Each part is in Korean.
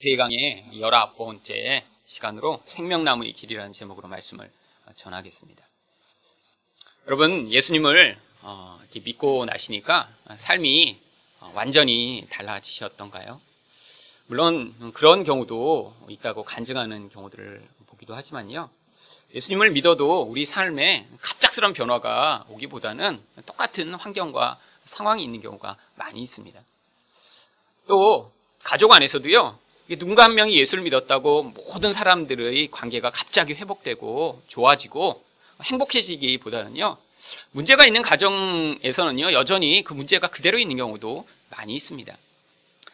대강의 19번째 시간으로 생명나무의 길이라는 제목으로 말씀을 전하겠습니다. 여러분, 예수님을 이렇게 믿고 나시니까 삶이 완전히 달라지셨던가요? 물론 그런 경우도 있다고 간증하는 경우들을 보기도 하지만요. 예수님을 믿어도 우리 삶에 갑작스러운 변화가 오기보다는 똑같은 환경과 상황이 있는 경우가 많이 있습니다. 또 가족 안에서도요. 누군가 한 명이 예수를 믿었다고 모든 사람들의 관계가 갑자기 회복되고 좋아지고 행복해지기보다는요. 문제가 있는 가정에서는요. 여전히 그 문제가 그대로 있는 경우도 많이 있습니다.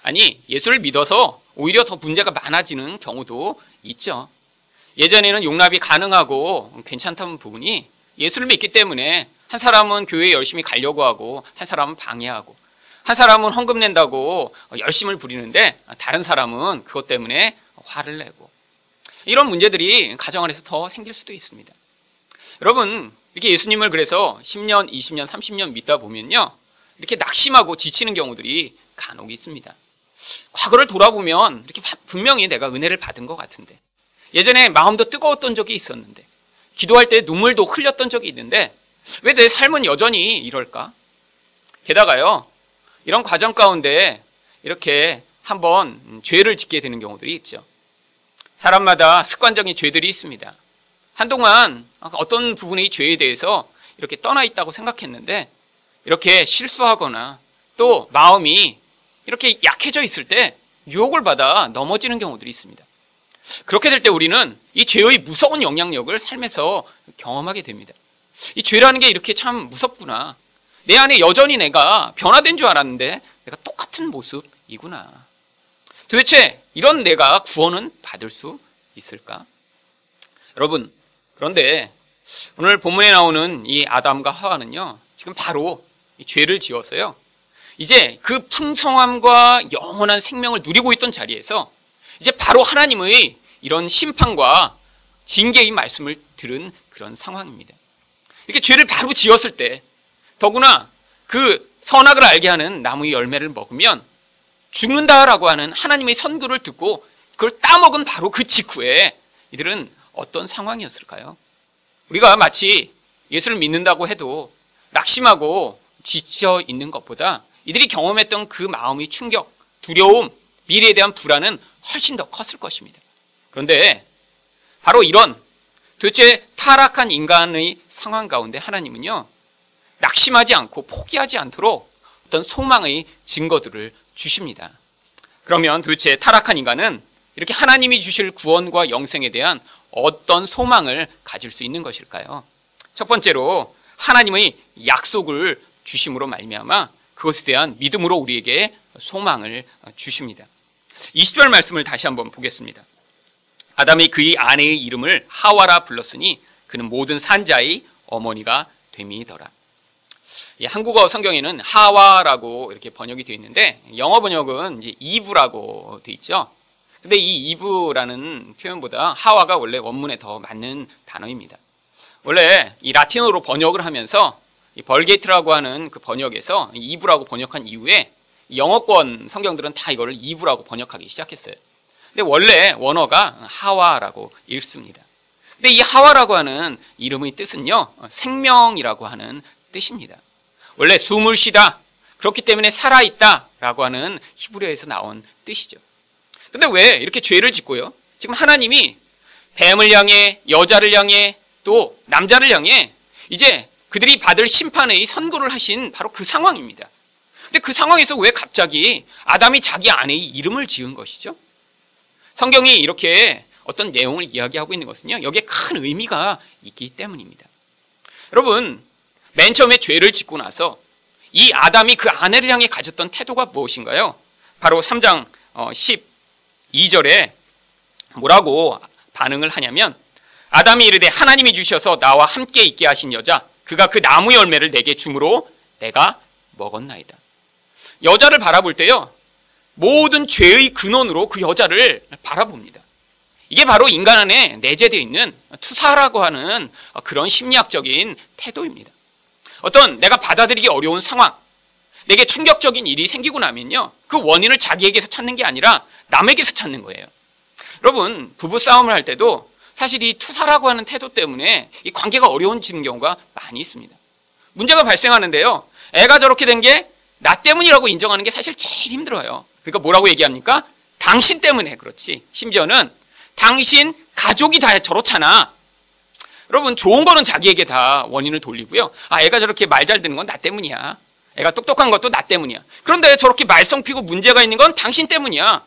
아니, 예수를 믿어서 오히려 더 문제가 많아지는 경우도 있죠. 예전에는 용납이 가능하고 괜찮다는 부분이 예수를 믿기 때문에 한 사람은 교회에 열심히 가려고 하고 한 사람은 방해하고 한 사람은 헌금 낸다고 열심을 부리는데 다른 사람은 그것 때문에 화를 내고 이런 문제들이 가정 안에서 더 생길 수도 있습니다. 여러분, 이렇게 예수님을 그래서 10년, 20년, 30년 믿다 보면요. 이렇게 낙심하고 지치는 경우들이 간혹 있습니다. 과거를 돌아보면 이렇게 분명히 내가 은혜를 받은 것 같은데 예전에 마음도 뜨거웠던 적이 있었는데 기도할 때 눈물도 흘렸던 적이 있는데 왜 내 삶은 여전히 이럴까? 게다가요. 이런 과정 가운데 이렇게 한번 죄를 짓게 되는 경우들이 있죠. 사람마다 습관적인 죄들이 있습니다. 한동안 어떤 부분의 죄에 대해서 이렇게 떠나 있다고 생각했는데 이렇게 실수하거나 또 마음이 이렇게 약해져 있을 때 유혹을 받아 넘어지는 경우들이 있습니다. 그렇게 될 때 우리는 이 죄의 무서운 영향력을 삶에서 경험하게 됩니다. 이 죄라는 게 이렇게 참 무섭구나. 내 안에 여전히 내가 변화된 줄 알았는데 내가 똑같은 모습이구나. 도대체 이런 내가 구원은 받을 수 있을까? 여러분, 그런데 오늘 본문에 나오는 이 아담과 하와는요. 지금 바로 이 죄를 지어서요. 이제 그 풍성함과 영원한 생명을 누리고 있던 자리에서 이제 바로 하나님의 이런 심판과 징계의 말씀을 들은 그런 상황입니다. 이렇게 죄를 바로 지었을 때 더구나 그 선악을 알게 하는 나무의 열매를 먹으면 죽는다라고 하는 하나님의 선고를 듣고 그걸 따먹은 바로 그 직후에 이들은 어떤 상황이었을까요? 우리가 마치 예수를 믿는다고 해도 낙심하고 지쳐 있는 것보다 이들이 경험했던 그 마음의 충격, 두려움, 미래에 대한 불안은 훨씬 더 컸을 것입니다. 그런데 바로 이런 도대체 타락한 인간의 상황 가운데 하나님은요. 낙심하지 않고 포기하지 않도록 어떤 소망의 증거들을 주십니다. 그러면 도대체 타락한 인간은 이렇게 하나님이 주실 구원과 영생에 대한 어떤 소망을 가질 수 있는 것일까요? 첫 번째로 하나님의 약속을 주심으로 말미암아 그것에 대한 믿음으로 우리에게 소망을 주십니다. 20절 말씀을 다시 한번 보겠습니다. 아담이 그의 아내의 이름을 하와라 불렀으니 그는 모든 산자의 어머니가 됨이더라. 한국어 성경에는 하와라고 이렇게 번역이 되어 있는데 영어 번역은 이제 이브라고 되어 있죠. 근데 이 이브라는 표현보다 하와가 원래 원문에 더 맞는 단어입니다. 원래 이 라틴어로 번역을 하면서 이 벌게이트라고 하는 그 번역에서 이브라고 번역한 이후에 영어권 성경들은 다 이거를 이브라고 번역하기 시작했어요. 근데 원래 원어가 하와라고 읽습니다. 근데 이 하와라고 하는 이름의 뜻은요, 생명이라고 하는 뜻입니다. 원래 숨을 쉬다, 그렇기 때문에 살아있다 라고 하는 히브리어에서 나온 뜻이죠. 근데 왜 이렇게 죄를 짓고요? 지금 하나님이 뱀을 향해, 여자를 향해, 또 남자를 향해 이제 그들이 받을 심판의 선고를 하신 바로 그 상황입니다. 근데 그 상황에서 왜 갑자기 아담이 자기 아내의 이름을 지은 것이죠? 성경이 이렇게 어떤 내용을 이야기하고 있는 것은요, 여기에 큰 의미가 있기 때문입니다. 여러분, 맨 처음에 죄를 짓고 나서 이 아담이 그 아내를 향해 가졌던 태도가 무엇인가요? 바로 3장 12절에 뭐라고 반응을 하냐면 아담이 이르되 하나님이 주셔서 나와 함께 있게 하신 여자 그가 그 나무 열매를 내게 주므로 내가 먹었나이다. 여자를 바라볼 때요. 모든 죄의 근원으로 그 여자를 바라봅니다. 이게 바로 인간 안에 내재되어 있는 투사라고 하는 그런 심리학적인 태도입니다. 어떤 내가 받아들이기 어려운 상황, 내게 충격적인 일이 생기고 나면요, 그 원인을 자기에게서 찾는 게 아니라 남에게서 찾는 거예요. 여러분, 부부싸움을 할 때도 사실 이 투사라고 하는 태도 때문에 이 관계가 어려워지는 경우가 많이 있습니다. 문제가 발생하는데요, 애가 저렇게 된 게 나 때문이라고 인정하는 게 사실 제일 힘들어요. 그러니까 뭐라고 얘기합니까? 당신 때문에 그렇지. 심지어는 당신 가족이 다 저렇잖아. 여러분, 좋은 거는 자기에게 다 원인을 돌리고요. 애가 저렇게 말 잘 듣는 건 나 때문이야. 애가 똑똑한 것도 나 때문이야. 그런데 저렇게 말썽 피고 문제가 있는 건 당신 때문이야.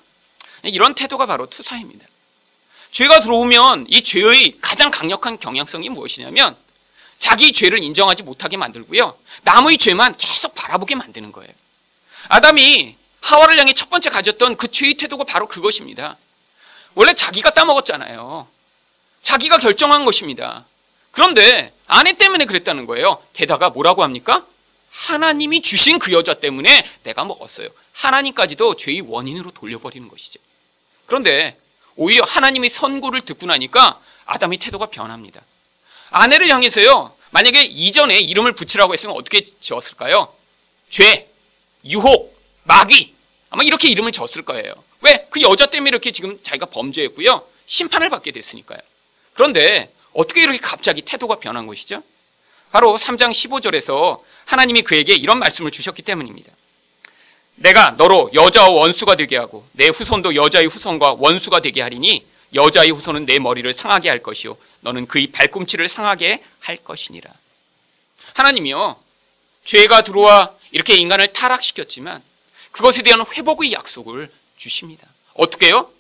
이런 태도가 바로 투사입니다. 죄가 들어오면 이 죄의 가장 강력한 경향성이 무엇이냐면 자기 죄를 인정하지 못하게 만들고요, 남의 죄만 계속 바라보게 만드는 거예요. 아담이 하와를 향해 첫 번째 가졌던 그 죄의 태도가 바로 그것입니다. 원래 자기가 따먹었잖아요. 자기가 결정한 것입니다. 그런데 아내 때문에 그랬다는 거예요. 게다가 뭐라고 합니까? 하나님이 주신 그 여자 때문에 내가 먹었어요. 하나님까지도 죄의 원인으로 돌려버리는 것이죠. 그런데 오히려 하나님의 선고를 듣고 나니까 아담의 태도가 변합니다. 아내를 향해서요, 만약에 이전에 이름을 붙이라고 했으면 어떻게 지었을까요? 죄, 유혹, 마귀, 아마 이렇게 이름을 졌을 거예요. 왜? 그 여자 때문에 이렇게 지금 자기가 범죄했고요, 심판을 받게 됐으니까요. 그런데 어떻게 이렇게 갑자기 태도가 변한 것이죠? 바로 3장 15절에서 하나님이 그에게 이런 말씀을 주셨기 때문입니다. 내가 너로 여자와 원수가 되게 하고 내 후손도 여자의 후손과 원수가 되게 하리니 여자의 후손은 내 머리를 상하게 할 것이요 너는 그의 발꿈치를 상하게 할 것이니라. 하나님이요, 죄가 들어와 이렇게 인간을 타락시켰지만 그것에 대한 회복의 약속을 주십니다. 어떻게요?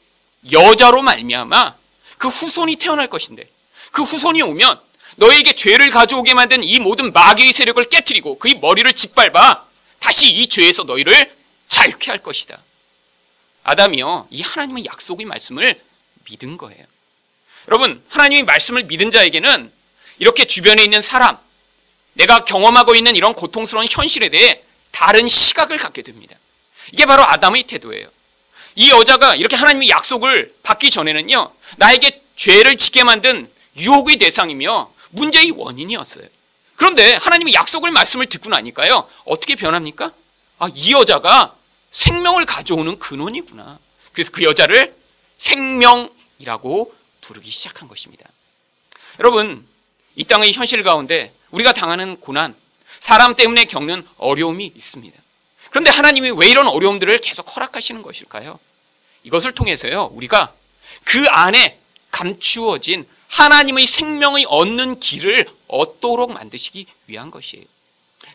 여자로 말미암아 그 후손이 태어날 것인데, 그 후손이 오면 너에게 죄를 가져오게 만든 이 모든 마귀의 세력을 깨트리고 그의 머리를 짓밟아 다시 이 죄에서 너희를 자유케 할 것이다. 아담이요, 이 하나님의 약속의 말씀을 믿은 거예요. 여러분, 하나님의 말씀을 믿은 자에게는 이렇게 주변에 있는 사람, 내가 경험하고 있는 이런 고통스러운 현실에 대해 다른 시각을 갖게 됩니다. 이게 바로 아담의 태도예요. 이 여자가 이렇게 하나님의 약속을 받기 전에는요, 나에게 죄를 짓게 만든 유혹의 대상이며 문제의 원인이었어요. 그런데 하나님의 약속을 말씀을 듣고 나니까요, 어떻게 변합니까? 이 여자가 생명을 가져오는 근원이구나. 그래서 그 여자를 생명이라고 부르기 시작한 것입니다. 여러분, 이 땅의 현실 가운데 우리가 당하는 고난, 사람 때문에 겪는 어려움이 있습니다. 그런데 하나님이 왜 이런 어려움들을 계속 허락하시는 것일까요? 이것을 통해서요, 우리가 그 안에 감추어진 하나님의 생명의 얻는 길을 얻도록 만드시기 위한 것이에요.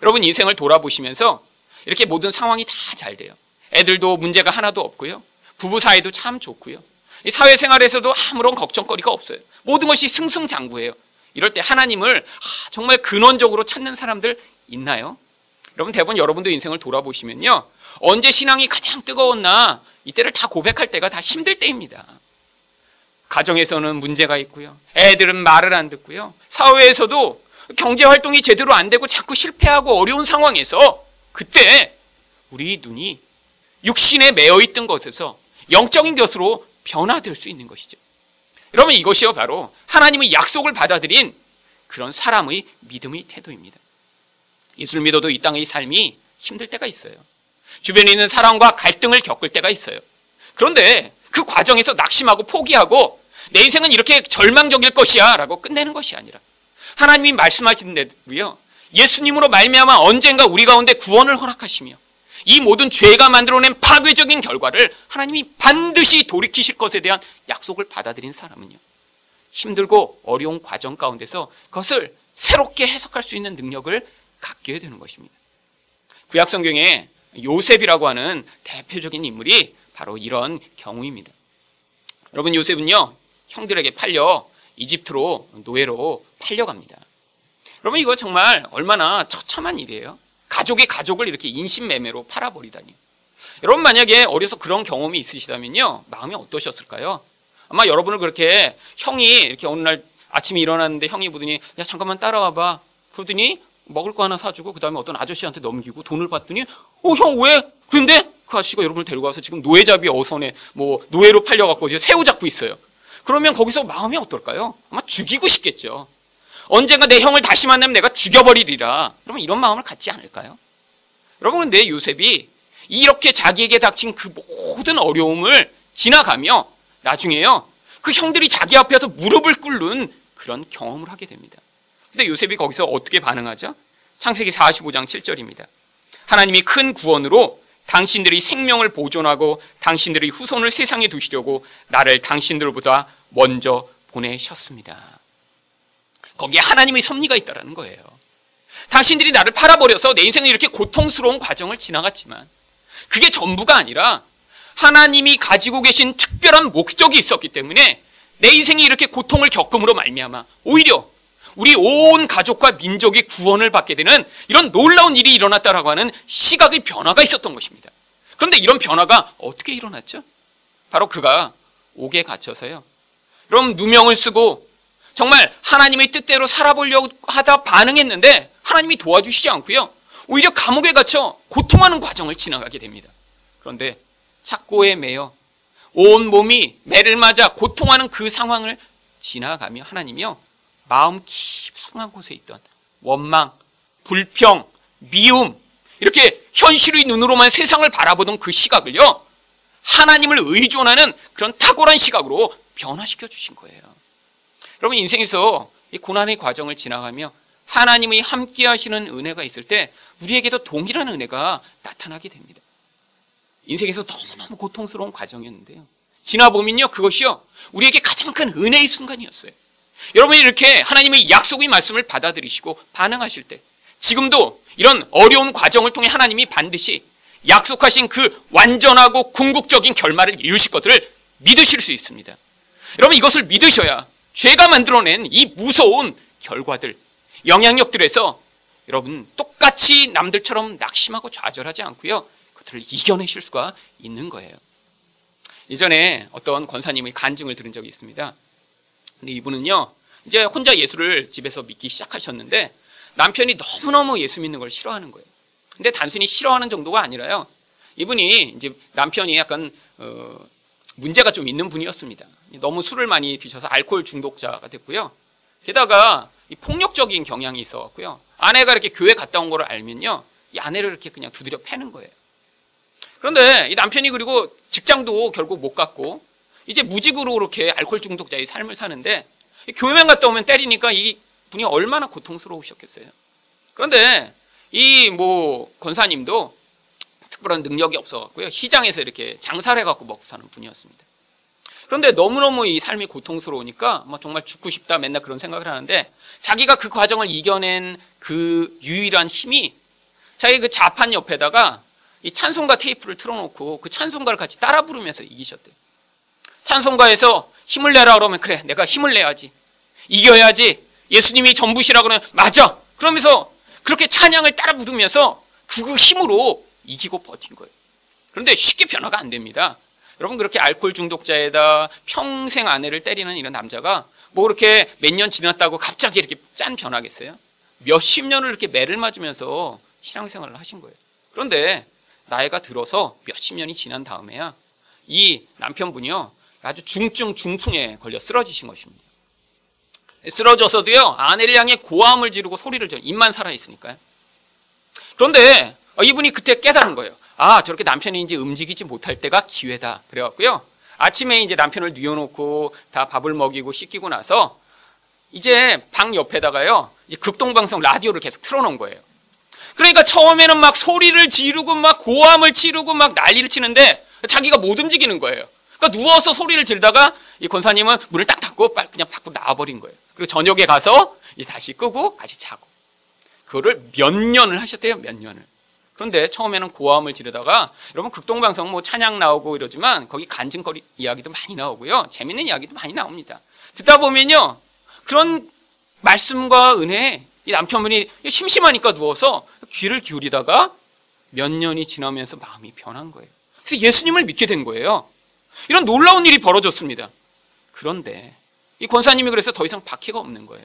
여러분, 인생을 돌아보시면서 이렇게 모든 상황이 다 잘 돼요. 애들도 문제가 하나도 없고요, 부부 사이도 참 좋고요, 이 사회생활에서도 아무런 걱정거리가 없어요. 모든 것이 승승장구해요. 이럴 때 하나님을 정말 근원적으로 찾는 사람들 있나요? 여러분, 대부분 여러분도 인생을 돌아보시면요, 언제 신앙이 가장 뜨거웠나, 이때를 다 고백할 때가 다 힘들 때입니다. 가정에서는 문제가 있고요, 애들은 말을 안 듣고요, 사회에서도 경제활동이 제대로 안 되고 자꾸 실패하고 어려운 상황에서 그때 우리 눈이 육신에 매여있던 것에서 영적인 것으로 변화될 수 있는 것이죠. 여러분, 이것이요 바로 하나님의 약속을 받아들인 그런 사람의 믿음의 태도입니다. 예수를 믿어도 이 땅의 삶이 힘들 때가 있어요. 주변에 있는 사람과 갈등을 겪을 때가 있어요. 그런데 그 과정에서 낙심하고 포기하고 내 인생은 이렇게 절망적일 것이야 라고 끝내는 것이 아니라 하나님이 말씀하시는 대로요, 예수님으로 말미암아 언젠가 우리 가운데 구원을 허락하시며 이 모든 죄가 만들어낸 파괴적인 결과를 하나님이 반드시 돌이키실 것에 대한 약속을 받아들인 사람은요, 힘들고 어려운 과정 가운데서 그것을 새롭게 해석할 수 있는 능력을 갖게 되는 것입니다. 구약성경에 요셉이라고 하는 대표적인 인물이 바로 이런 경우입니다. 여러분, 요셉은요, 형들에게 팔려 이집트로 노예로 팔려갑니다. 여러분, 이거 정말 얼마나 처참한 일이에요. 가족이 가족을 이렇게 인신매매로 팔아버리다니. 여러분, 만약에 어려서 그런 경험이 있으시다면요, 마음이 어떠셨을까요? 아마 여러분을 그렇게 형이 이렇게 어느 날 아침에 일어났는데 형이 보더니 야, 잠깐만 따라와봐. 그러더니 먹을 거 하나 사주고 그 다음에 어떤 아저씨한테 넘기고 돈을 받더니 형 왜? 그런데 그 아저씨가 여러분을 데리고 와서 지금 노예잡이 어선에 노예로 팔려갖고 이제 새우 잡고 있어요. 그러면 거기서 마음이 어떨까요? 아마 죽이고 싶겠죠. 언젠가 내 형을 다시 만나면 내가 죽여버리리라. 그러면 이런 마음을 갖지 않을까요? 여러분, 근데 요셉이 이렇게 자기에게 닥친 그 모든 어려움을 지나가며 나중에요, 그 형들이 자기 앞에서 무릎을 꿇는 그런 경험을 하게 됩니다. 근데 요셉이 거기서 어떻게 반응하죠? 창세기 45장 7절입니다. 하나님이 큰 구원으로 당신들의 생명을 보존하고 당신들의 후손을 세상에 두시려고 나를 당신들보다 먼저 보내셨습니다. 거기에 하나님의 섭리가 있다는 거예요. 당신들이 나를 팔아버려서 내 인생은 이렇게 고통스러운 과정을 지나갔지만 그게 전부가 아니라 하나님이 가지고 계신 특별한 목적이 있었기 때문에 내 인생이 이렇게 고통을 겪음으로 말미암아 오히려 우리 온 가족과 민족이 구원을 받게 되는 이런 놀라운 일이 일어났다라고 하는 시각의 변화가 있었던 것입니다. 그런데 이런 변화가 어떻게 일어났죠? 바로 그가 옥에 갇혀서요, 여러분, 누명을 쓰고 정말 하나님의 뜻대로 살아보려고 하다 반응했는데 하나님이 도와주시지 않고요, 오히려 감옥에 갇혀 고통하는 과정을 지나가게 됩니다. 그런데 착고에 매여 온 몸이 매를 맞아 고통하는 그 상황을 지나가며 하나님이요, 마음 깊숙한 곳에 있던 원망, 불평, 미움, 이렇게 현실의 눈으로만 세상을 바라보던 그 시각을요, 하나님을 의존하는 그런 탁월한 시각으로 변화시켜 주신 거예요. 여러분, 인생에서 이 고난의 과정을 지나가며 하나님의 함께 하시는 은혜가 있을 때 우리에게도 동일한 은혜가 나타나게 됩니다. 인생에서 너무너무 고통스러운 과정이었는데요, 지나보면요, 그것이요, 우리에게 가장 큰 은혜의 순간이었어요. 여러분이 이렇게 하나님의 약속의 말씀을 받아들이시고 반응하실 때 지금도 이런 어려운 과정을 통해 하나님이 반드시 약속하신 그 완전하고 궁극적인 결말을 이루실 것들을 믿으실 수 있습니다. 여러분, 이것을 믿으셔야 죄가 만들어낸 이 무서운 결과들, 영향력들에서 여러분 똑같이 남들처럼 낙심하고 좌절하지 않고요, 그것들을 이겨내실 수가 있는 거예요. 예전에 어떤 권사님의 간증을 들은 적이 있습니다. 근데 이분은요, 이제 혼자 예수를 집에서 믿기 시작하셨는데 남편이 너무너무 예수 믿는 걸 싫어하는 거예요. 근데 단순히 싫어하는 정도가 아니라요, 이분이 이제 남편이 약간 문제가 좀 있는 분이었습니다. 너무 술을 많이 드셔서 알코올 중독자가 됐고요, 게다가 이 폭력적인 경향이 있어갖고요, 아내가 이렇게 교회 갔다 온 걸 알면요, 이 아내를 이렇게 그냥 두드려 패는 거예요. 그런데 이 남편이 그리고 직장도 결국 못 갔고 이제 무직으로 그렇게 알코올 중독자의 삶을 사는데 교회만 갔다 오면 때리니까 이 분이 얼마나 고통스러우셨겠어요. 그런데 이 권사님도 특별한 능력이 없어갖고요, 시장에서 이렇게 장사를 해갖고 먹고 사는 분이었습니다. 그런데 너무너무 이 삶이 고통스러우니까 정말 죽고 싶다 맨날 그런 생각을 하는데 자기가 그 과정을 이겨낸 그 유일한 힘이 자기 그 자판 옆에다가 이 찬송가 테이프를 틀어놓고 그 찬송가를 같이 따라 부르면서 이기셨대요. 찬송가에서 힘을 내라 그러면 그래, 내가 힘을 내야지, 이겨야지, 예수님이 전부시라 그러면 맞아, 그러면서 그렇게 찬양을 따라 부르면서 그 힘으로 이기고 버틴 거예요. 그런데 쉽게 변화가 안 됩니다. 여러분, 그렇게 알코올 중독자에다 평생 아내를 때리는 이런 남자가 그렇게 몇 년 지났다고 갑자기 이렇게 짠 변하겠어요? 몇십 년을 이렇게 매를 맞으면서 신앙생활을 하신 거예요. 그런데 나이가 들어서 몇십 년이 지난 다음에야 이 남편분이요, 아주 중풍에 걸려 쓰러지신 것입니다. 쓰러져서도요, 아내를 향해 고함을 지르고 소리를 지르고, 입만 살아있으니까요. 그런데 이분이 그때 깨달은 거예요. 아, 저렇게 남편이 이제 움직이지 못할 때가 기회다. 그래갖고요, 아침에 이제 남편을 뉘어놓고 다 밥을 먹이고 씻기고 나서 이제 방 옆에다가요, 이제 극동방송 라디오를 계속 틀어놓은 거예요. 그러니까 처음에는 막 소리를 지르고 막 고함을 지르고 막 난리를 치는데 자기가 못 움직이는 거예요. 그러니까 누워서 소리를 지르다가 이 권사님은 문을 딱 닫고 그냥 밖으로 나와버린 거예요. 그리고 저녁에 가서 다시 끄고 다시 자고. 그거를 몇 년을 하셨대요, 몇 년을. 그런데 처음에는 고함을 지르다가, 여러분 극동방송 찬양 나오고 이러지만 거기 간증거리 이야기도 많이 나오고요, 재밌는 이야기도 많이 나옵니다. 듣다 보면요, 그런 말씀과 은혜에 이 남편분이 심심하니까 누워서 귀를 기울이다가 몇 년이 지나면서 마음이 변한 거예요. 그래서 예수님을 믿게 된 거예요. 이런 놀라운 일이 벌어졌습니다. 그런데 이 권사님이 그래서 더 이상 박해가 없는 거예요.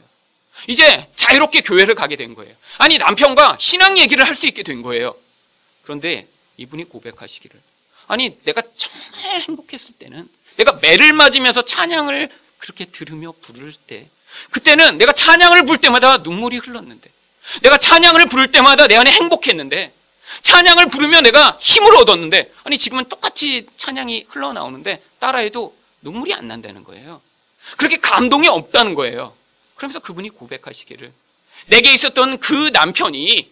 이제 자유롭게 교회를 가게 된 거예요. 아니, 남편과 신앙 얘기를 할 수 있게 된 거예요. 그런데 이분이 고백하시기를, 아니, 내가 정말 행복했을 때는, 내가 매를 맞으면서 찬양을 그렇게 들으며 부를 때, 그때는 내가 찬양을 부를 때마다 눈물이 흘렀는데, 내가 찬양을 부를 때마다 내 안에 행복했는데, 찬양을 부르며 내가 힘을 얻었는데, 아니 지금은 똑같이 찬양이 흘러나오는데 따라해도 눈물이 안 난다는 거예요. 그렇게 감동이 없다는 거예요. 그러면서 그분이 고백하시기를, 내게 있었던 그 남편이,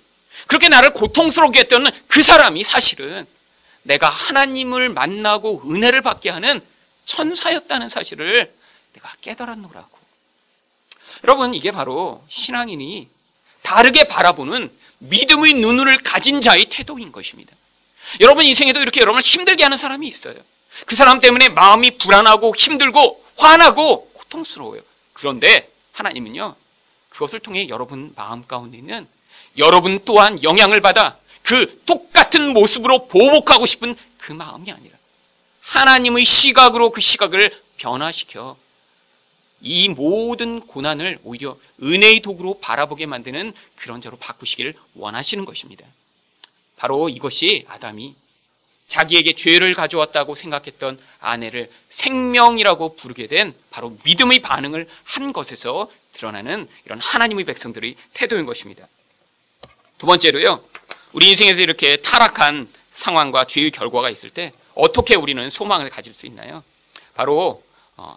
그렇게 나를 고통스럽게 했던 그 사람이 사실은 내가 하나님을 만나고 은혜를 받게 하는 천사였다는 사실을 내가 깨달았노라고. 여러분, 이게 바로 신앙인이 다르게 바라보는 믿음의 눈을 가진 자의 태도인 것입니다. 여러분 인생에도 이렇게 여러분을 힘들게 하는 사람이 있어요. 그 사람 때문에 마음이 불안하고 힘들고 화나고 고통스러워요. 그런데 하나님은요, 그것을 통해 여러분 마음 가운데 있는 여러분 또한 영향을 받아 그 똑같은 모습으로 보복하고 싶은 그 마음이 아니라 하나님의 시각으로 그 시각을 변화시켜 이 모든 고난을 오히려 은혜의 도구로 바라보게 만드는 그런 자로 바꾸시길 원하시는 것입니다. 바로 이것이 아담이 자기에게 죄를 가져왔다고 생각했던 아내를 생명이라고 부르게 된 바로 믿음의 반응을 한 것에서 드러나는 이런 하나님의 백성들의 태도인 것입니다. 두 번째로요, 우리 인생에서 이렇게 타락한 상황과 죄의 결과가 있을 때 어떻게 우리는 소망을 가질 수 있나요? 바로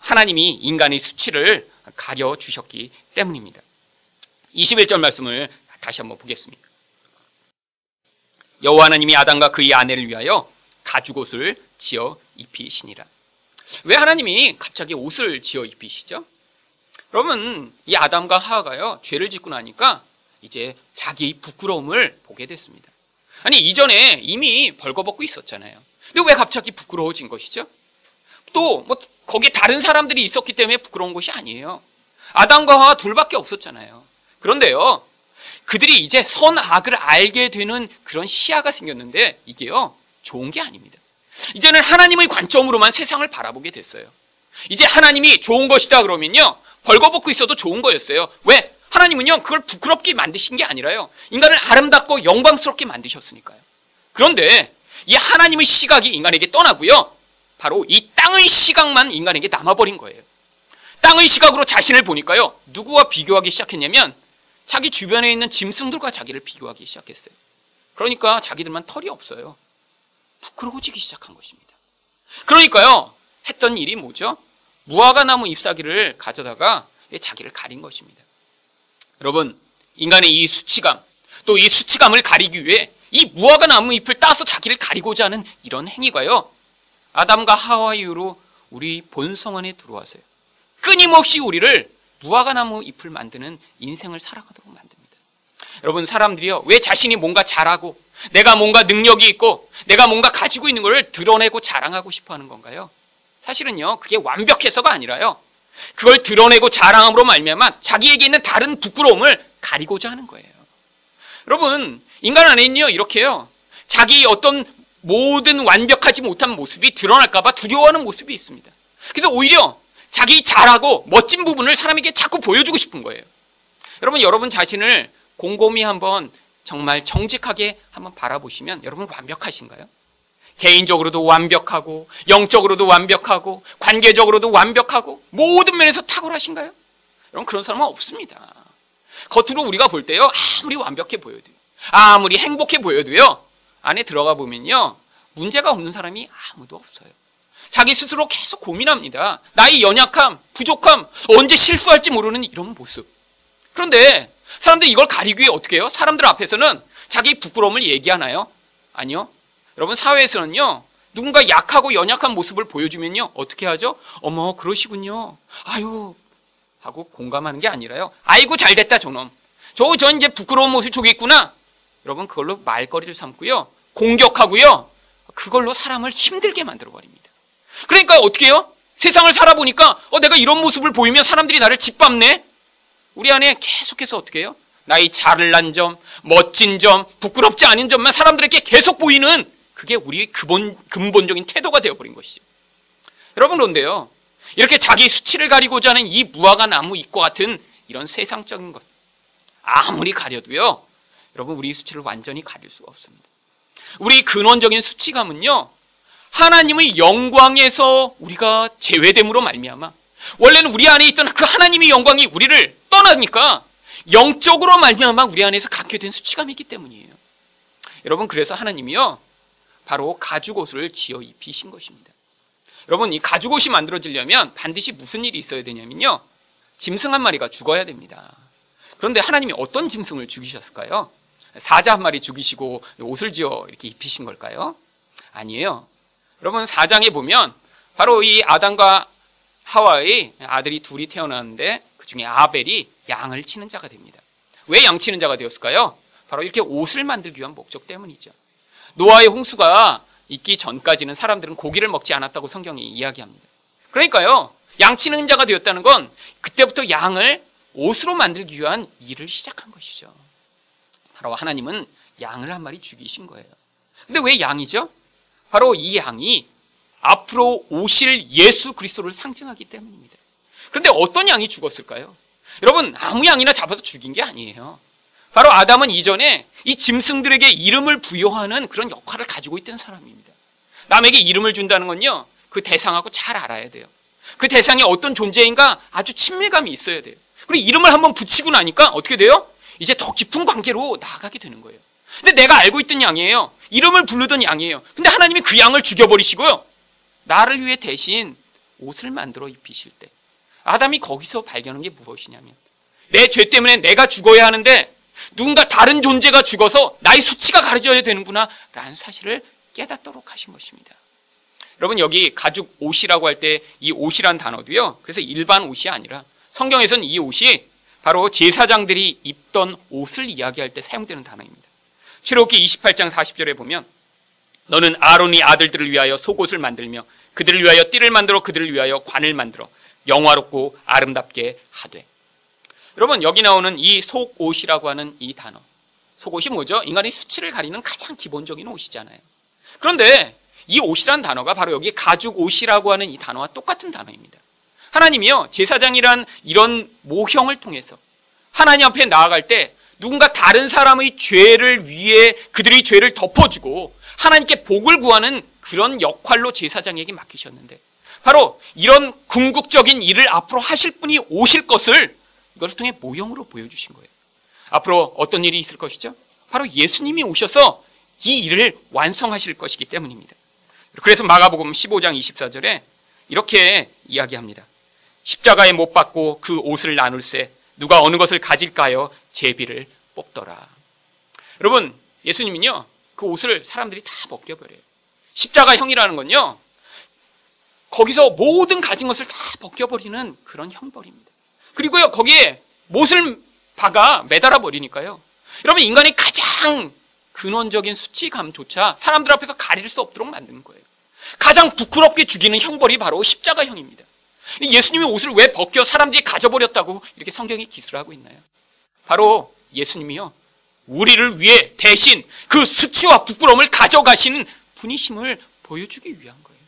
하나님이 인간의 수치를 가려주셨기 때문입니다. 21절 말씀을 다시 한번 보겠습니다. 여호와 하나님이 아담과 그의 아내를 위하여 가죽옷을 지어 입히시니라. 왜 하나님이 갑자기 옷을 지어 입히시죠? 여러분, 이 아담과 하와가요, 죄를 짓고 나니까 이제 자기의 부끄러움을 보게 됐습니다. 아니, 이전에 이미 벌거벗고 있었잖아요. 근데 왜 갑자기 부끄러워진 것이죠? 또 거기에 다른 사람들이 있었기 때문에 부끄러운 것이 아니에요. 아담과 하와 둘밖에 없었잖아요. 그런데요, 그들이 이제 선악을 알게 되는 그런 시야가 생겼는데 이게요, 좋은 게 아닙니다. 이제는 하나님의 관점으로만 세상을 바라보게 됐어요. 이제 하나님이 좋은 것이다 그러면요, 벌거벗고 있어도 좋은 거였어요. 왜? 하나님은요, 그걸 부끄럽게 만드신 게 아니라요, 인간을 아름답고 영광스럽게 만드셨으니까요. 그런데 이 하나님의 시각이 인간에게 떠나고요, 바로 이 땅의 시각만 인간에게 남아버린 거예요. 땅의 시각으로 자신을 보니까요, 누구와 비교하기 시작했냐면 자기 주변에 있는 짐승들과 자기를 비교하기 시작했어요. 그러니까 자기들만 털이 없어요. 부끄러워지기 시작한 것입니다. 그러니까요, 했던 일이 뭐죠? 무화과나무 잎사귀를 가져다가 자기를 가린 것입니다. 여러분, 인간의 이 수치감, 또 이 수치감을 가리기 위해 이 무화과나무 잎을 따서 자기를 가리고자 하는 이런 행위가요, 아담과 하와 이후로 우리 본성 안에 들어와서요, 끊임없이 우리를 무화과나무 잎을 만드는 인생을 살아가도록 만듭니다. 여러분, 사람들이요, 왜 자신이 뭔가 잘하고 내가 뭔가 능력이 있고 내가 뭔가 가지고 있는 걸 드러내고 자랑하고 싶어 하는 건가요? 사실은요, 그게 완벽해서가 아니라요, 그걸 드러내고 자랑함으로 말미암아 자기에게 있는 다른 부끄러움을 가리고자 하는 거예요. 여러분, 인간 안에는요, 이렇게요, 자기 어떤 모든 완벽하지 못한 모습이 드러날까 봐 두려워하는 모습이 있습니다. 그래서 오히려 자기 잘하고 멋진 부분을 사람에게 자꾸 보여주고 싶은 거예요. 여러분 자신을 곰곰이 한번 정말 정직하게 한번 바라보시면 여러분 완벽하신가요? 개인적으로도 완벽하고, 영적으로도 완벽하고, 관계적으로도 완벽하고, 모든 면에서 탁월하신가요? 여러분, 그런 사람은 없습니다. 겉으로 우리가 볼 때요, 아무리 완벽해 보여도요, 아무리 행복해 보여도요, 안에 들어가 보면요, 문제가 없는 사람이 아무도 없어요. 자기 스스로 계속 고민합니다. 나의 연약함, 부족함, 언제 실수할지 모르는 이런 모습. 그런데 사람들이 이걸 가리기 위해 어떻게 해요? 사람들 앞에서는 자기 부끄러움을 얘기하나요? 아니요. 여러분, 사회에서는요, 누군가 약하고 연약한 모습을 보여주면요, 어떻게 하죠? 어머, 그러시군요, 아유, 하고 공감하는 게 아니라요, 아이고 잘됐다 저놈, 저 이제 부끄러운 모습 저기 있구나, 여러분, 그걸로 말거리를 삼고요, 공격하고요, 그걸로 사람을 힘들게 만들어버립니다. 그러니까 어떻게 해요? 세상을 살아보니까 내가 이런 모습을 보이면 사람들이 나를 짓밟네. 우리 안에 계속해서 어떻게 해요? 나의 잘난 점, 멋진 점, 부끄럽지 않은 점만 사람들에게 계속 보이는, 그게 우리의 근본적인 태도가 되어버린 것이죠. 여러분, 그런데요, 이렇게 자기 수치를 가리고자 하는 이 무화과나무 잎과 같은 이런 세상적인 것, 아무리 가려도요, 여러분, 우리 수치를 완전히 가릴 수가 없습니다. 우리 근원적인 수치감은요, 하나님의 영광에서 우리가 제외됨으로 말미암아, 원래는 우리 안에 있던 그 하나님의 영광이 우리를 떠나니까 영적으로 말미암아 우리 안에서 갖게 된 수치감이기 때문이에요. 여러분, 그래서 하나님이요, 바로 가죽옷을 지어 입히신 것입니다. 여러분, 이 가죽옷이 만들어지려면 반드시 무슨 일이 있어야 되냐면요, 짐승 한 마리가 죽어야 됩니다. 그런데 하나님이 어떤 짐승을 죽이셨을까요? 사자 한 마리 죽이시고 옷을 지어 이렇게 입히신 걸까요? 아니에요. 여러분, 4장에 보면 바로 이 아담과 하와의 아들이 둘이 태어났는데 그 중에 아벨이 양을 치는 자가 됩니다. 왜 양 치는 자가 되었을까요? 바로 이렇게 옷을 만들기 위한 목적 때문이죠. 노아의 홍수가 있기 전까지는 사람들은 고기를 먹지 않았다고 성경이 이야기합니다. 그러니까요, 양 치는 자가 되었다는 건 그때부터 양을 옷으로 만들기 위한 일을 시작한 것이죠. 바로 하나님은 양을 한 마리 죽이신 거예요. 근데 왜 양이죠? 바로 이 양이 앞으로 오실 예수 그리스도를 상징하기 때문입니다. 그런데 어떤 양이 죽었을까요? 여러분, 아무 양이나 잡아서 죽인 게 아니에요. 바로 아담은 이전에 이 짐승들에게 이름을 부여하는 그런 역할을 가지고 있던 사람입니다. 남에게 이름을 준다는 건요, 그 대상하고 잘 알아야 돼요. 그 대상이 어떤 존재인가 아주 친밀감이 있어야 돼요. 그리고 이름을 한번 붙이고 나니까 어떻게 돼요? 이제 더 깊은 관계로 나아가게 되는 거예요. 근데 내가 알고 있던 양이에요. 이름을 부르던 양이에요. 근데 하나님이 그 양을 죽여버리시고요, 나를 위해 대신 옷을 만들어 입히실 때 아담이 거기서 발견한 게 무엇이냐면, 내 죄 때문에 내가 죽어야 하는데 누군가 다른 존재가 죽어서 나의 수치가 가려져야 되는구나 라는 사실을 깨닫도록 하신 것입니다. 여러분, 여기 가죽 옷이라고 할 때 이 옷이란 단어도요, 그래서 일반 옷이 아니라 성경에서는 이 옷이 바로 제사장들이 입던 옷을 이야기할 때 사용되는 단어입니다. 출애굽기 28장 40절에 보면, 너는 아론의 아들들을 위하여 속옷을 만들며 그들을 위하여 띠를 만들어 그들을 위하여 관을 만들어 영화롭고 아름답게 하되. 여러분, 여기 나오는 이 속옷이라고 하는 이 단어, 속옷이 뭐죠? 인간의 수치를 가리는 가장 기본적인 옷이잖아요. 그런데 이 옷이란 단어가 바로 여기 가죽 옷이라고 하는 이 단어와 똑같은 단어입니다. 하나님이요, 제사장이란 이런 모형을 통해서 하나님 앞에 나아갈 때 누군가 다른 사람의 죄를 위해 그들의 죄를 덮어주고 하나님께 복을 구하는 그런 역할로 제사장에게 맡기셨는데, 바로 이런 궁극적인 일을 앞으로 하실 분이 오실 것을 이것을 통해 모형으로 보여주신 거예요. 앞으로 어떤 일이 있을 것이죠? 바로 예수님이 오셔서 이 일을 완성하실 것이기 때문입니다. 그래서 마가복음 15장 24절에 이렇게 이야기합니다. 십자가에 못 박고 그 옷을 나눌세 누가 어느 것을 가질까요? 제비를 뽑더라. 여러분, 예수님은요, 그 옷을 사람들이 다 벗겨버려요. 십자가형이라는 건요, 거기서 모든 가진 것을 다 벗겨버리는 그런 형벌입니다. 그리고요, 거기에 못을 박아 매달아 버리니까요, 여러분, 인간의 가장 근원적인 수치감조차 사람들 앞에서 가릴 수 없도록 만드는 거예요. 가장 부끄럽게 죽이는 형벌이 바로 십자가형입니다. 예수님이 옷을 왜 벗겨 사람들이 가져버렸다고 이렇게 성경이 기술하고 있나요? 바로 예수님이요, 우리를 위해 대신 그 수치와 부끄러움을 가져가시는 분이심을 보여주기 위한 거예요.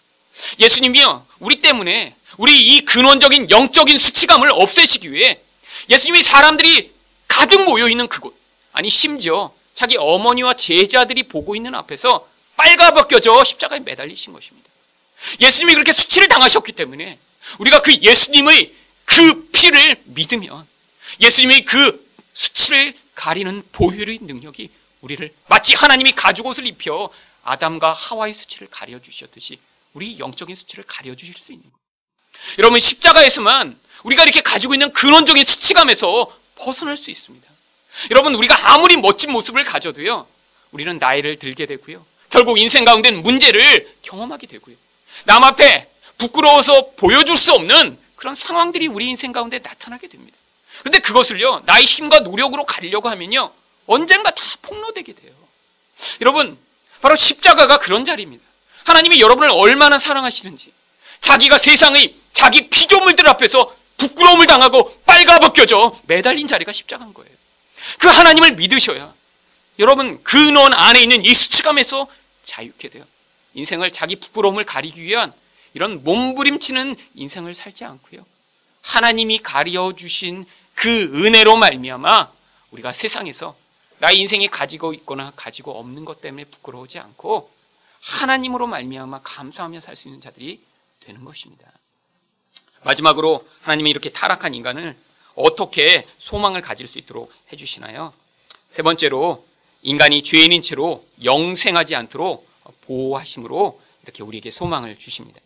예수님이요, 우리 때문에 우리 이 근원적인 영적인 수치감을 없애시기 위해 예수님이 사람들이 가득 모여있는 그곳, 아니 심지어 자기 어머니와 제자들이 보고 있는 앞에서 빨가벗겨져 십자가에 매달리신 것입니다. 예수님이 그렇게 수치를 당하셨기 때문에 우리가 그 예수님의 그 피를 믿으면 예수님의 그 수치를 가리는 보혈의 능력이 우리를 마치 하나님이 가죽옷을 입혀 아담과 하와의 수치를 가려주셨듯이 우리 영적인 수치를 가려주실 수 있는 거예요. 여러분, 십자가에서만 우리가 이렇게 가지고 있는 근원적인 수치감에서 벗어날 수 있습니다. 여러분, 우리가 아무리 멋진 모습을 가져도요, 우리는 나이를 들게 되고요, 결국 인생 가운데는 문제를 경험하게 되고요, 남 앞에 부끄러워서 보여줄 수 없는 그런 상황들이 우리 인생 가운데 나타나게 됩니다. 그런데 그것을요, 나의 힘과 노력으로 가리려고 하면요, 언젠가 다 폭로되게 돼요. 여러분, 바로 십자가가 그런 자리입니다. 하나님이 여러분을 얼마나 사랑하시는지, 자기가 세상의 자기 피조물들 앞에서 부끄러움을 당하고 빨가벗겨져 매달린 자리가 십자가인 거예요. 그 하나님을 믿으셔야 여러분 근원 안에 있는 이 수치감에서 자유케 돼요. 인생을 자기 부끄러움을 가리기 위한 이런 몸부림치는 인생을 살지 않고요, 하나님이 가려주신 그 은혜로 말미암아 우리가 세상에서 나의 인생이 가지고 있거나 가지고 없는 것 때문에 부끄러우지 않고 하나님으로 말미암아 감사하며 살 수 있는 자들이 되는 것입니다. 마지막으로 하나님이 이렇게 타락한 인간을 어떻게 소망을 가질 수 있도록 해주시나요? 세 번째로 인간이 죄인인 채로 영생하지 않도록 보호하심으로 이렇게 우리에게 소망을 주십니다.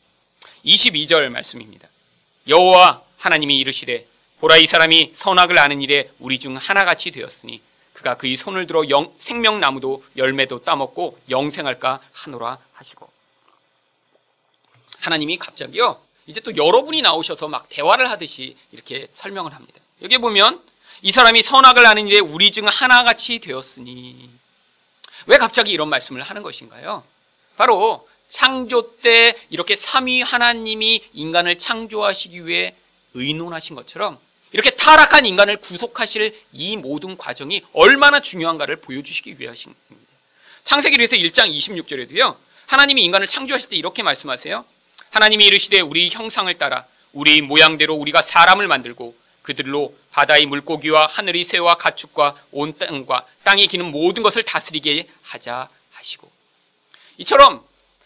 22절 말씀입니다. 여호와 하나님이 이르시되 보라 이 사람이 선악을 아는 일에 우리 중 하나같이 되었으니 그가 그의 손을 들어 생명나무도 열매도 따먹고 영생할까 하노라 하시고. 하나님이 갑자기요 이제 또 여러분이 나오셔서 막 대화를 하듯이 이렇게 설명을 합니다. 여기 보면 이 사람이 선악을 아는 일에 우리 중 하나같이 되었으니, 왜 갑자기 이런 말씀을 하는 것인가요? 바로 창조 때 이렇게 삼위 하나님이 인간을 창조하시기 위해 의논하신 것처럼 이렇게 타락한 인간을 구속하실 이 모든 과정이 얼마나 중요한가를 보여주시기 위하신 겁니다. 창세기에서 1장 26절에도요 하나님이 인간을 창조하실 때 이렇게 말씀하세요. 하나님이 이르시되 우리 형상을 따라 우리 모양대로 우리가 사람을 만들고 그들로 바다의 물고기와 하늘의 새와 가축과 온 땅과 땅에 기는 모든 것을 다스리게 하자 하시고. 이처럼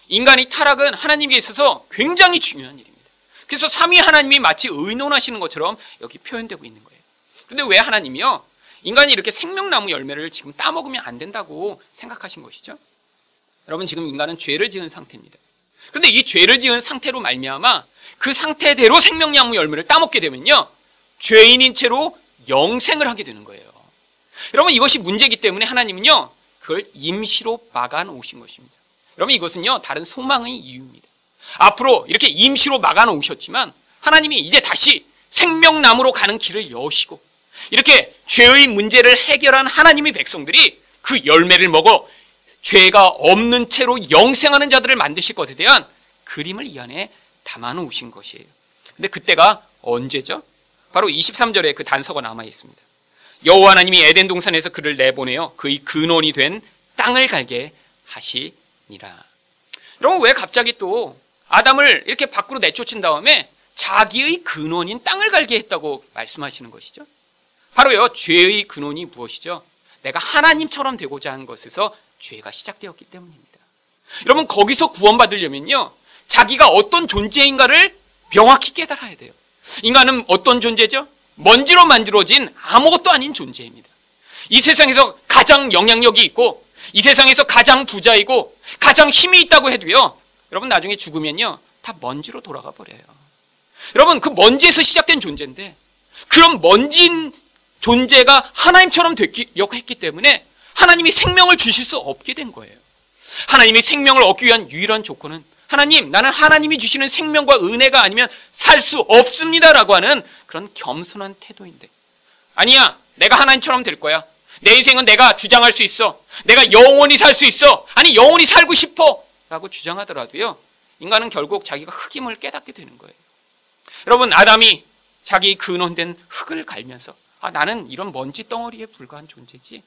인간의 타락은 하나님께 있어서 굉장히 중요한 일입니다. 그래서 삼위 하나님이 마치 의논하시는 것처럼 여기 표현되고 있는 거예요. 그런데 왜 하나님이요 인간이 이렇게 생명나무 열매를 지금 따먹으면 안 된다고 생각하신 것이죠? 여러분, 지금 인간은 죄를 지은 상태입니다. 그런데 이 죄를 지은 상태로 말미암아 그 상태대로 생명나무 열매를 따먹게 되면요 죄인인 채로 영생을 하게 되는 거예요. 여러분, 이것이 문제이기 때문에 하나님은요 그걸 임시로 막아 놓으신 것입니다. 여러분, 이것은요 다른 소망의 이유입니다. 앞으로 이렇게 임시로 막아 놓으셨지만 하나님이 이제 다시 생명나무로 가는 길을 여시고 이렇게 죄의 문제를 해결한 하나님의 백성들이 그 열매를 먹어 죄가 없는 채로 영생하는 자들을 만드실 것에 대한 그림을 이 안에 담아 놓으신 것이에요. 근데 그때가 언제죠? 바로 23절에 그 단서가 남아 있습니다. 여호와 하나님이 에덴 동산에서 그를 내보내어 그의 근원이 된 땅을 갈게 하시니라. 여러분, 왜 갑자기 또 아담을 이렇게 밖으로 내쫓은 다음에 자기의 근원인 땅을 갈게 했다고 말씀하시는 것이죠? 바로요 죄의 근원이 무엇이죠? 내가 하나님처럼 되고자 한 것에서 죄가 시작되었기 때문입니다. 여러분, 거기서 구원받으려면요 자기가 어떤 존재인가를 명확히 깨달아야 돼요. 인간은 어떤 존재죠? 먼지로 만들어진 아무것도 아닌 존재입니다. 이 세상에서 가장 영향력이 있고 이 세상에서 가장 부자이고 가장 힘이 있다고 해도요 여러분, 나중에 죽으면요 다 먼지로 돌아가 버려요. 여러분, 그 먼지에서 시작된 존재인데 그런 먼지인 존재가 하나님처럼 했기 때문에 하나님이 생명을 주실 수 없게 된 거예요. 하나님이 생명을 얻기 위한 유일한 조건은 하나님, 나는 하나님이 주시는 생명과 은혜가 아니면 살 수 없습니다라고 하는 그런 겸손한 태도인데, 아니야, 내가 하나님처럼 될 거야, 내 인생은 내가 주장할 수 있어, 내가 영원히 살 수 있어, 아니 영원히 살고 싶어 라고 주장하더라도요 인간은 결국 자기가 흙임을 깨닫게 되는 거예요. 여러분, 아담이 자기 근원된 흙을 갈면서 나는 이런 먼지 덩어리에 불과한 존재지,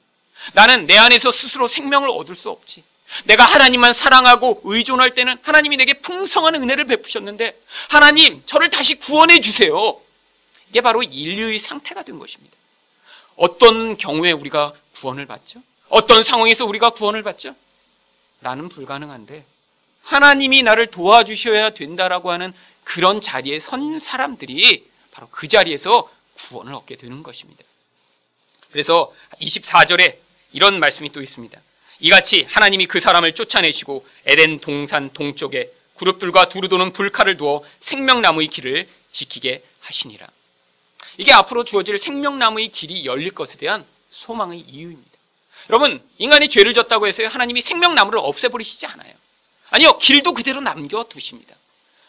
나는 내 안에서 스스로 생명을 얻을 수 없지, 내가 하나님만 사랑하고 의존할 때는 하나님이 내게 풍성한 은혜를 베푸셨는데 하나님, 저를 다시 구원해 주세요. 이게 바로 인류의 상태가 된 것입니다. 어떤 경우에 우리가 구원을 받죠? 어떤 상황에서 우리가 구원을 받죠? 나는 불가능한데 하나님이 나를 도와주셔야 된다라고 하는 그런 자리에 선 사람들이 바로 그 자리에서 구원을 얻게 되는 것입니다. 그래서 24절에 이런 말씀이 또 있습니다. 이같이 하나님이 그 사람을 쫓아내시고 에덴 동산 동쪽에 그룹들과 두루도는 불칼을 두어 생명나무의 길을 지키게 하시니라. 이게 앞으로 주어질 생명나무의 길이 열릴 것에 대한 소망의 이유입니다. 여러분, 인간이 죄를 졌다고 해서 하나님이 생명나무를 없애버리시지 않아요. 아니요, 길도 그대로 남겨두십니다.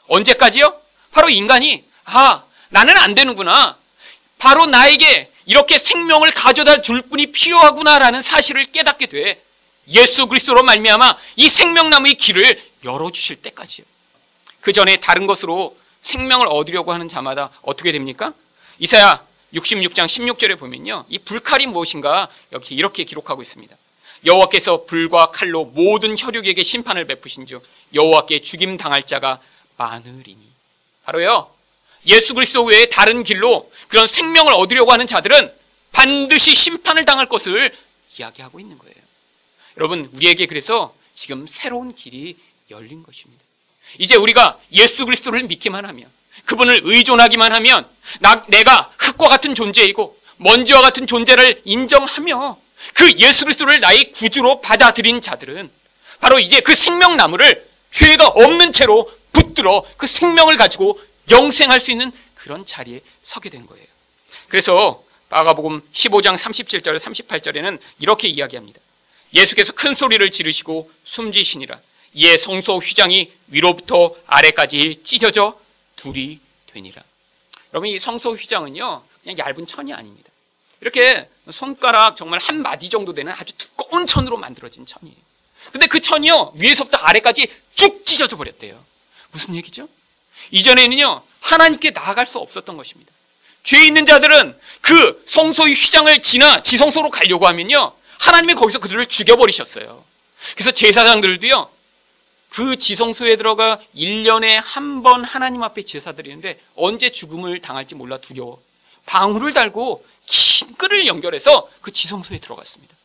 언제까지요? 바로 인간이 나는 안 되는구나, 바로 나에게 이렇게 생명을 가져다 줄 분이 필요하구나라는 사실을 깨닫게 돼 예수 그리스도로 말미암아 이 생명나무의 길을 열어주실 때까지요. 그 전에 다른 것으로 생명을 얻으려고 하는 자마다 어떻게 됩니까? 이사야 66장 16절에 보면요, 이 불칼이 무엇인가 여기 이렇게 기록하고 있습니다. 여호와께서 불과 칼로 모든 혈육에게 심판을 베푸신즉 여호와께 죽임 당할 자가 많으리니. 바로요, 예수 그리스도 외에 다른 길로 그런 생명을 얻으려고 하는 자들은 반드시 심판을 당할 것을 이야기하고 있는 거예요. 여러분, 우리에게 그래서 지금 새로운 길이 열린 것입니다. 이제 우리가 예수 그리스도를 믿기만 하면, 그분을 의존하기만 하면 내가 흙과 같은 존재이고 먼지와 같은 존재를 인정하며 그 예수 그리스도를 나의 구주로 받아들인 자들은 바로 이제 그 생명나무를 죄가 없는 채로 붙들어 그 생명을 가지고 영생할 수 있는 그런 자리에 서게 된 거예요. 그래서 마가복음 15장 37절 38절에는 이렇게 이야기합니다. 예수께서 큰 소리를 지르시고 숨지시니라. 이에 성소 휘장이 위로부터 아래까지 찢어져 둘이 되니라. 여러분, 이 성소 휘장은요 그냥 얇은 천이 아닙니다. 이렇게 손가락 정말 한 마디 정도 되는 아주 두꺼운 천으로 만들어진 천이에요. 근데 그 천이요 위에서부터 아래까지 쭉 찢어져 버렸대요. 무슨 얘기죠? 이전에는요 하나님께 나아갈 수 없었던 것입니다. 죄 있는 자들은 그 성소의 휘장을 지나 지성소로 가려고 하면요 하나님이 거기서 그들을 죽여버리셨어요. 그래서 제사장들도요 그 지성소에 들어가 1년에 한 번 하나님 앞에 제사 드리는데 언제 죽음을 당할지 몰라 두려워 방울을 달고 긴 끈을 연결해서 그 지성소에 들어갔습니다.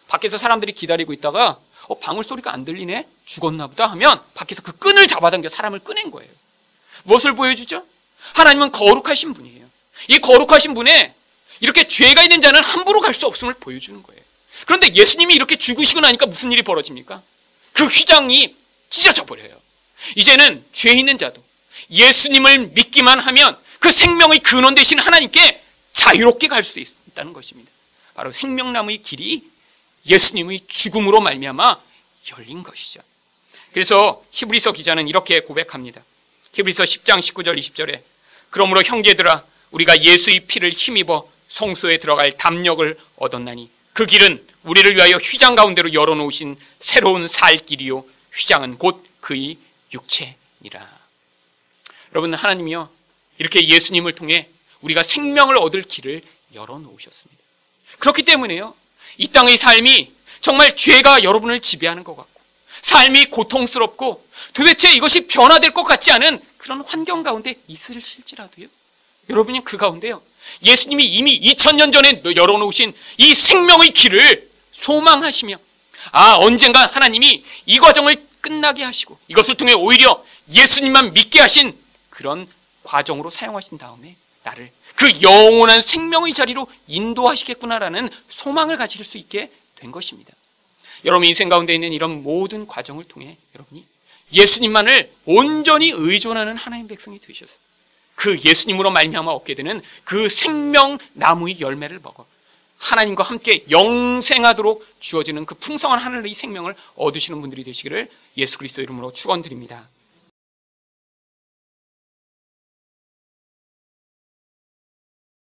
밖에서 사람들이 기다리고 있다가 방울 소리가 안 들리네? 죽었나 보다 하면 밖에서 그 끈을 잡아당겨 사람을 꺼낸 거예요. 무엇을 보여주죠? 하나님은 거룩하신 분이에요. 이 거룩하신 분에 이렇게 죄가 있는 자는 함부로 갈 수 없음을 보여주는 거예요. 그런데 예수님이 이렇게 죽으시고 나니까 무슨 일이 벌어집니까? 그 휘장이 찢어져 버려요. 이제는 죄 있는 자도 예수님을 믿기만 하면 그 생명의 근원 되신 하나님께 자유롭게 갈 수 있다는 것입니다. 바로 생명나무의 길이 예수님의 죽음으로 말미암아 열린 것이죠. 그래서 히브리서 기자는 이렇게 고백합니다. 히브리서 10장 19절 20절에 그러므로 형제들아 우리가 예수의 피를 힘입어 성소에 들어갈 담력을 얻었나니 그 길은 우리를 위하여 휘장 가운데로 열어놓으신 새로운 살 길이요 휘장은 곧 그의 육체니라. 여러분, 하나님이요 이렇게 예수님을 통해 우리가 생명을 얻을 길을 열어놓으셨습니다. 그렇기 때문에요 이 땅의 삶이 정말 죄가 여러분을 지배하는 것 같고 삶이 고통스럽고 도대체 이것이 변화될 것 같지 않은 그런 환경 가운데 있으실지라도요 여러분이 그 가운데요 예수님이 이미 2000년 전에 열어놓으신 이 생명의 길을 소망하시며 언젠가 하나님이 이 과정을 끝나게 하시고 이것을 통해 오히려 예수님만 믿게 하신 그런 과정으로 사용하신 다음에 나를 그 영원한 생명의 자리로 인도하시겠구나라는 소망을 가질 수 있게 된 것입니다. 여러분 인생 가운데 있는 이런 모든 과정을 통해 여러분이 예수님만을 온전히 의존하는 하나님 백성이 되셨어요. 그 예수님으로 말미암아 얻게 되는 그 생명나무의 열매를 먹어 하나님과 함께 영생하도록 주어지는 그 풍성한 하늘의 생명을 얻으시는 분들이 되시기를 예수 그리스도 이름으로 축원드립니다.